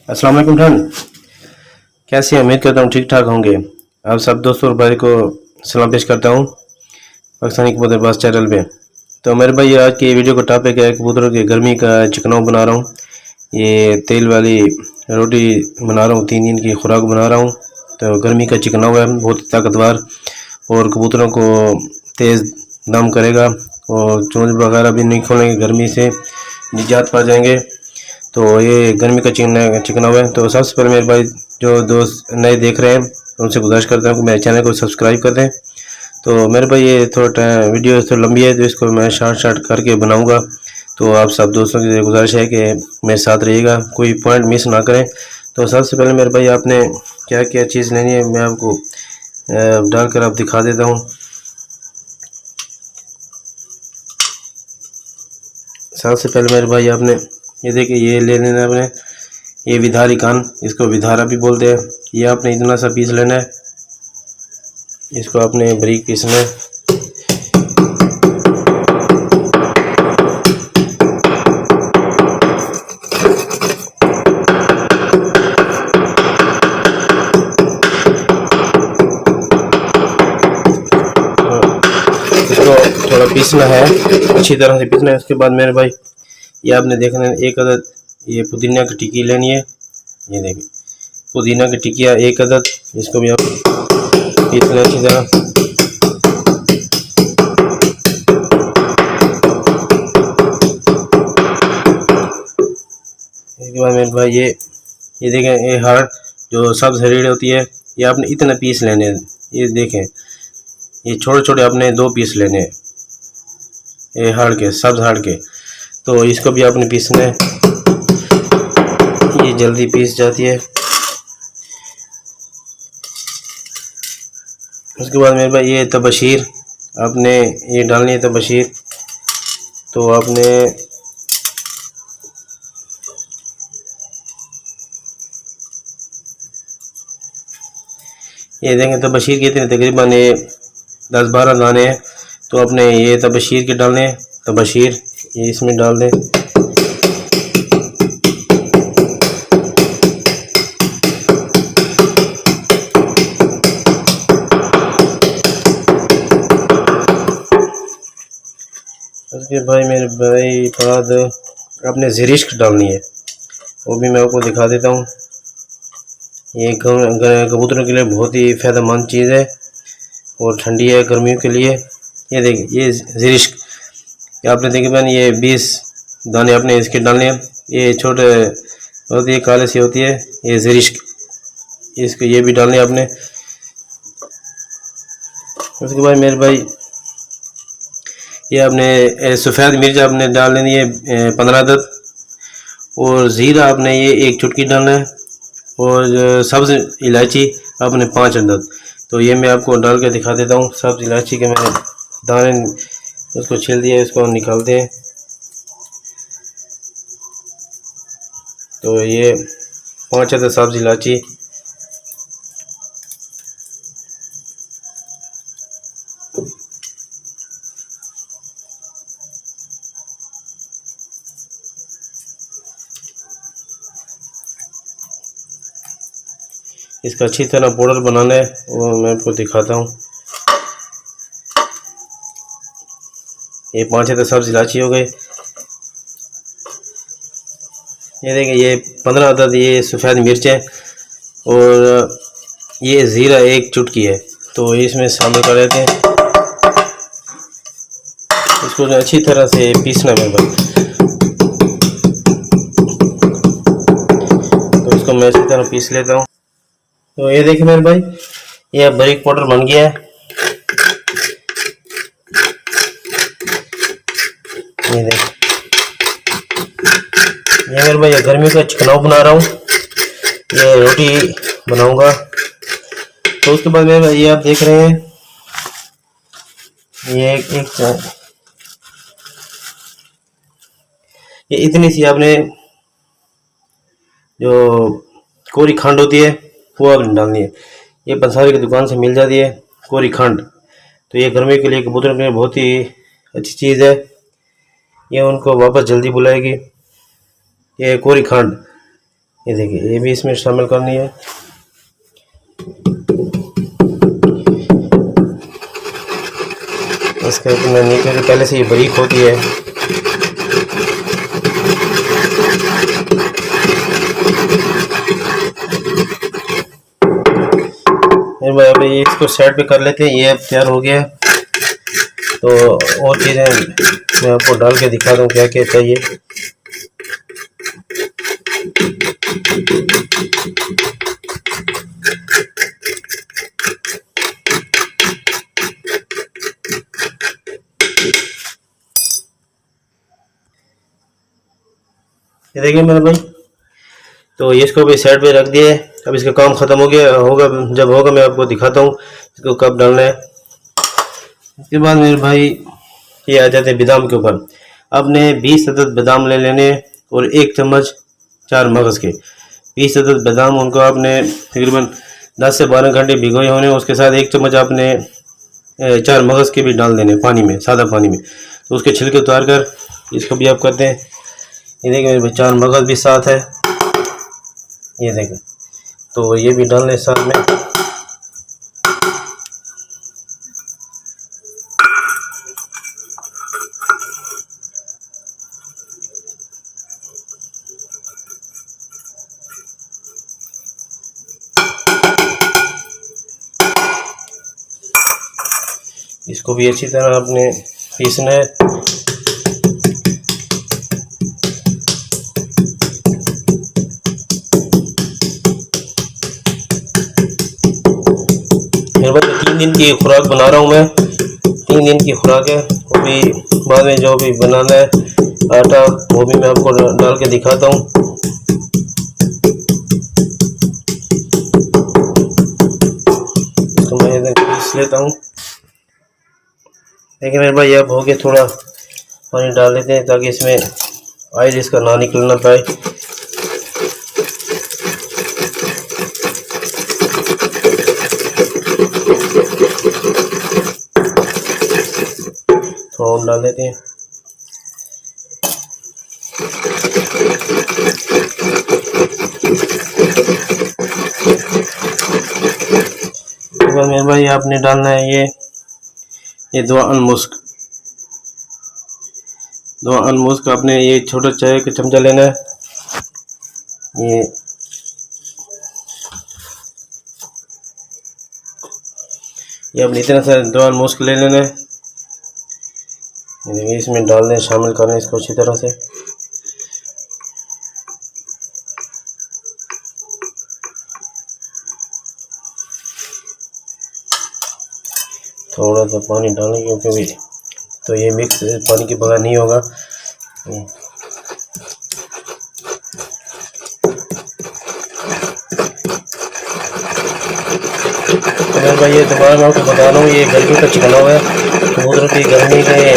अस्सलाम वालेकुम खान। कैसे हैं? उम्मीद करता हूँ ठीक ठाक होंगे। आप सब दोस्तों और भाई को सलाम पेश करता हूँ पाकिस्तानी कबूतरबाज चैनल पे। तो मेरे भाई आज की वीडियो का टॉपिक है कबूतरों की गर्मी का चिकनाव बना रहा हूँ। ये तेल वाली रोटी बना रहा हूँ, 3 दिन की खुराक बना रहा हूँ। तो गर्मी का चिकनाव है, बहुत ताकतवर और कबूतरों को तेज़ दम करेगा और चोंच वगैरह भी नहीं खोलेंगे, गर्मी से निजात पा जाएंगे। तो ये गर्मी का चिकनाव है। तो सबसे पहले मेरे भाई जो दोस्त नए देख रहे हैं उनसे गुजारिश करता हूँ कि मेरे चैनल को सब्सक्राइब कर दें। तो मेरे भाई ये थोड़ा वीडियो थोड़ा लंबी है तो इसको मैं शॉर्ट करके बनाऊंगा। तो आप सब दोस्तों की गुजारिश है कि मेरे साथ रहिएगा, कोई पॉइंट मिस ना करें। तो सबसे पहले मेरे भाई आपने क्या क्या चीज़ लेनी है मैं आपको डालकर आप दिखा देता हूँ। सबसे पहले मेरे भाई आपने ये देखिए ये ले लेना है आपने, ये विधारी कान, इसको विधारा भी बोलते हैं। ये आपने इतना सा पीस लेना है, इसको आपने बारीक पीसना है। इसको थोड़ा पीसना है, अच्छी तरह से पीसना है। उसके बाद मेरे भाई ये आपने देखना है, एक अदद ये पुदीना की टिक्की लेनी है। ये देखिए पुदीना की टिक्किया एक अदद, इसको भी आप पीस लें अच्छी तरह। इसके बाद मेरे भाई ये देखें, ये हर जो सब्ज़ हरीड़ होती है ये आपने इतना पीस लेने हैं। ये देखें ये छोटे छोटे आपने 2 पीस लेने हैं, ये हड़ के सब्ज़ हड़ के। तो इसको भी आपने पीसना है, ये जल्दी पीस जाती है। उसके बाद मेरे भाई ये तबशीर आपने ये डालनी है तबशीर। तो आपने ये देखें तबशीर के इतने तकरीबन ये 10-12 दाने हैं। तो आपने ये तबशीर के डालने हैं, तबशीर ये इसमें डाल दें। उसके भाई मेरे भाई बाद आपने ज़रिश्क डालनी है, वो भी मैं आपको दिखा देता हूँ। ये कबूतरों के लिए बहुत ही फ़ायदेमंद चीज़ है और ठंडी है गर्मियों के लिए। ये देखिए ये ज़रिश्क आपने देखिए मैंने ये 20 दाने आपने इसके डालने हैं। ये छोटे होती है, काले सी होती है, ये ज़रिश्क, इसको ये भी डालने आपने। उसके बाद मेरे भाई ये आपने सफ़ेद मिर्च आपने डाल लेनी है 15 अदद, और ज़ीरा आपने ये 1 चुटकी डालना है, और सब्ज़ इलायची आपने 5 अदद। तो ये मैं आपको डाल के दिखा देता हूँ। सब्ज़ इलायची के मैंने दाने उसको छील दिया, इसको निकालते हैं। तो ये 5 अदद सब्ज़ इलायची, इसका अच्छी तरह पाउडर बनाना है वो मैं आपको दिखाता हूँ। ये 5 अदद सब्ज़ इलायची हो गए। ये देखिए ये 15 अदद ये सफ़ेद मिर्च है, और ये ज़ीरा 1 चुटकी है। तो इसमें शामिल कर लेते हैं, इसको अच्छी तरह से पीसना है। तो इसको मैं अच्छी तरह पीस लेता हूँ। तो ये देखिए मेरे भाई ये बारीक पाउडर बन गया है। ये देखिए ये मेरे भाई गर्मी का चिकनाव बना रहा हूँ, ये रोटी बनाऊंगा। तो उसके बाद मेरे भाई ये आप देख रहे हैं ये ये इतनी सी आपने जो कोरी खंड होती है वो आपने डालनी है। ये पंसारी की दुकान से मिल जाती है कोरी खंड। तो ये गर्मी के लिए कबूतरों के लिए बहुत ही अच्छी चीज़ है, ये उनको वापस जल्दी बुलाएगी। ये कोरी खंड ये देखिए, ये भी इसमें शामिल करनी है। इसका इतना नीचे से पहले से ये बारीक होती है। भाई अभी इसको साइड पे कर लेते हैं। ये अब तैयार हो गया। तो और चीज़ें मैं आपको डाल के दिखा दूँ क्या क्या चाहिए। ये देखिए मेरे भाई, तो ये इसको भी साइड पे रख दिए। अब इसका काम ख़त्म हो गया होगा। जब होगा मैं आपको दिखाता हूँ इसको कब डालना है। इसके बाद मेरे भाई ये आ जाते हैं बादाम के ऊपर। आपने 20 अदद बादाम ले लेने और 1 चम्मच 4 मगज़ के। 20 अदद बादाम, उनको आपने तकरीबन 10 से 12 घंटे भिगोए होने। उसके साथ 1 चम्मच आपने 4 मगज़ के भी डाल देने पानी में, सादा पानी में। तो उसके छिलके उतार कर इसको भी आप करते हैं। ये देखिए मेरे भाई 4 मगज़ भी साथ है। ये देखें, तो ये भी डालने साथ में। इसको भी अच्छी तरह आपने पीसना है। मेरे पास 3 दिन की खुराक बना रहा हूँ मैं। 3 दिन की खुराक है। वो भी बाद में जो भी बनाना है आटा, वो भी मैं आपको डाल के दिखाता हूँ। इसको मैं इधर पीस लेता हूँ। देखिए मेरे भाई अब हो गया, थोड़ा पानी डाल देते हैं ताकि इसमें ऑयल इसका ना निकलना पाए। थोड़ा और डाल देते हैं। मेरे भाई आपने डालना है ये 2 अनमुस्क आपने ये छोटा चाय का चमचा लेना है। ये अपनी इतना सा 2 अनमुस्क ले लेना है। इसमें डाल दें, शामिल करना है इसको अच्छी तरह से। थोड़ा सा पानी डालेंगे क्योंकि तो ये मिक्स पानी के बगैर नहीं होगा। तो भाई ये दोबारा मैं आपको बता रहा हूँ, ये गर्मी का चिकना हुआ है। कबूतर की गर्मी के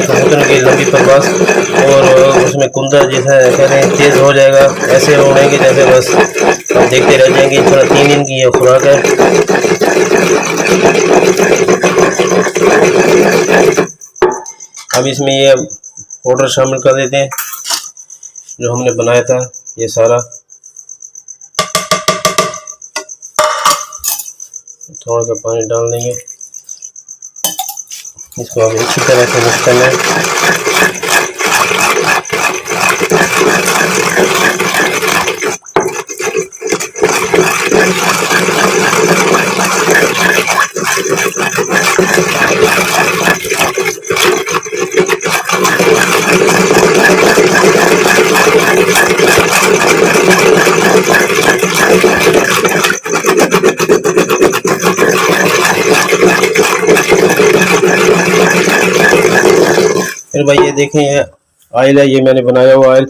कबूतर की लंबी परवास और उसमें कुंदा जैसा करें तेज़ हो जाएगा। ऐसे उड़ेंगे जैसे बस आप देखते रह जाएंगे। थोड़ा 3 दिन की ये खुराक है। अब इसमें ये पाउडर शामिल कर देते हैं जो हमने बनाया था। ये सारा थोड़ा सा पानी डाल देंगे। इसको अब अच्छी तरह से मिक्स करना है। फिर भाई ये देखें, ये ऑयल है, ये मैंने बनाया हुआ ऑयल।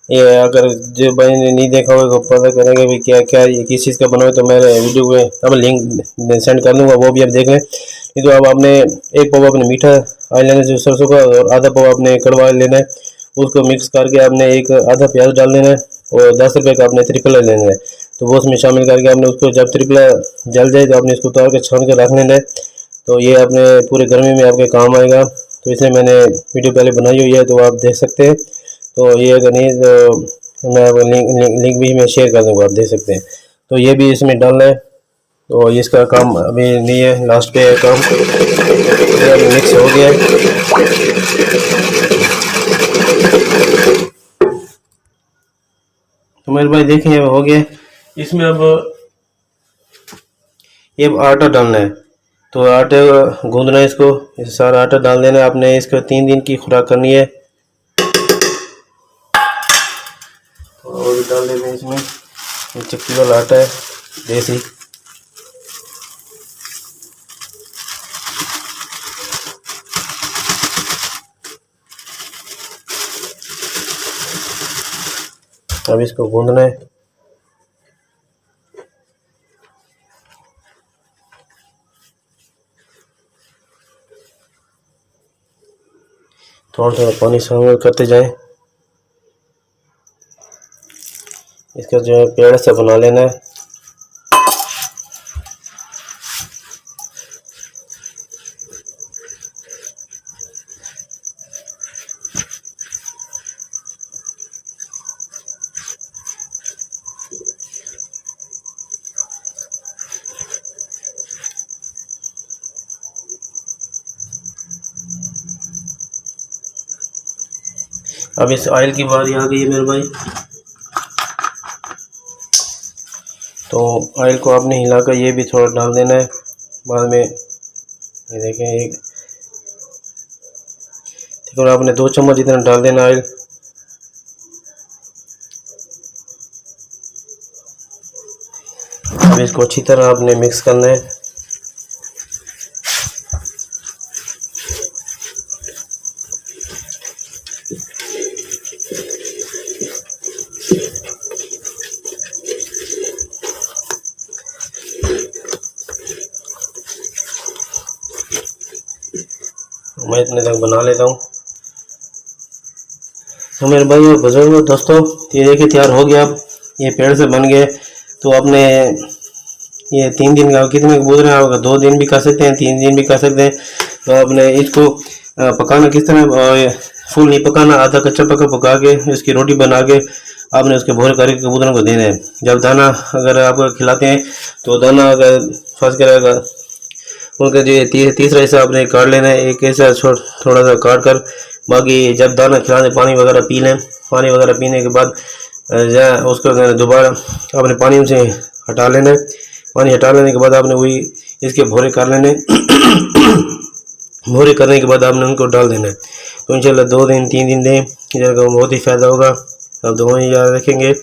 ये अगर जो भाई ने नहीं देखा होगा पता करेंगे भाई क्या क्या ये किस चीज़ का बना है, तो मैं वीडियो में अब लिंक सेंड कर दूँगा, वो भी आप देख लें। नहीं तो अब आपने 1 पाव अपने मीठा ऑयल लेना है जो सरसों का, और आधा पाव आपने कड़वा ऑयल लेना है। उसको मिक्स करके आपने एक आधा प्याज डाल देना है और 10 रुपये का आपने त्रिफला लेना है। तो वो उसमें शामिल करके आपने उसको जब त्रिफला जल जाए तो आपने इसको उतार के छान के रख लेना है। तो ये आपने पूरे गर्मी में आपके काम आएगा। तो इसलिए मैंने वीडियो पहले बनाई हुई है, तो आप देख सकते हैं। तो ये अगर नहीं तो मैं आपको लिंक भी मैं शेयर कर दूँगा, आप देख सकते हैं। तो ये भी इसमें डालना है। तो इसका काम अभी नहीं है, लास्ट पे है काम। ये अभी मिक्स हो गया है। तो मेरे भाई देखें अब हो गया। इसमें अब ये आटा डालना है। तो आटे गूंदना है इसको, इस सारा आटा डाल देना है आपने। इसको 3 दिन की खुराक करनी है। और डाल देते हैं इसमें, ये चक्की वाला आटा है देसी। अब इसको गूंदना है। थोड़ा थोड़ा पानी शामिल करते जाएं। इसका जो है पेड़ से बना लेना है। अब इस ऑयल की बारी आ गई है मेरे भाई। तो ऑयल को आपने हिलाकर ये भी थोड़ा डाल देना है बाद में। ये देखें, एक और आपने 2 चम्मच इतना डाल देना ऑयल। अब इसको अच्छी तरह आपने मिक्स करना है। मैं इतने तक बना लेता हूँ। तो मेरे भाई और बुजुर्गों दोस्तों, ये देखिए तैयार हो गया। अब ये पेड़ से बन गए। तो आपने ये 3 दिन का कितने बोल रहे हैं आप, 2 दिन भी कर सकते हैं, 3 दिन भी कर सकते हैं। तो आपने इसको पकाना किस तरह, फुल नहीं पकाना, आधा कच्चा पका पका के इसकी रोटी बना के आपने उसके भोरे करके कबूतरों को देना है। जब दाना अगर आप खिलाते हैं तो दाना अगर फंस करेगा, उनका जो तीसरा हिस्सा आपने काट लेना है। एक ऐसा थोड़ा सा काट कर, बाकी जब दाना खिलाने पानी वगैरह पी लें। पानी वगैरह पीने के बाद उसको दोबारा आपने पानी उनसे हटा लेना है। पानी हटा लेने के बाद आपने वही इसके भोरे कर लेने। भोरे करने के बाद आपने उनको डाल देना है। तो इंशाल्लाह 2 दिन 3 दिन दें, इनका बहुत ही फ़ायदा होगा। आप दोनों ही याद रखेंगे।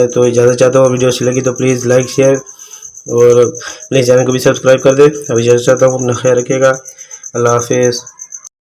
तो इजाज़त चाहता हूँ। वीडियो अच्छी लगी तो प्लीज़ लाइक शेयर और प्लीज़ चैनल को भी सब्सक्राइब कर दें। अभी इजाज़त चाहता हूँ, अपना ख्याल रखिएगा। अल्लाह हाफिज़।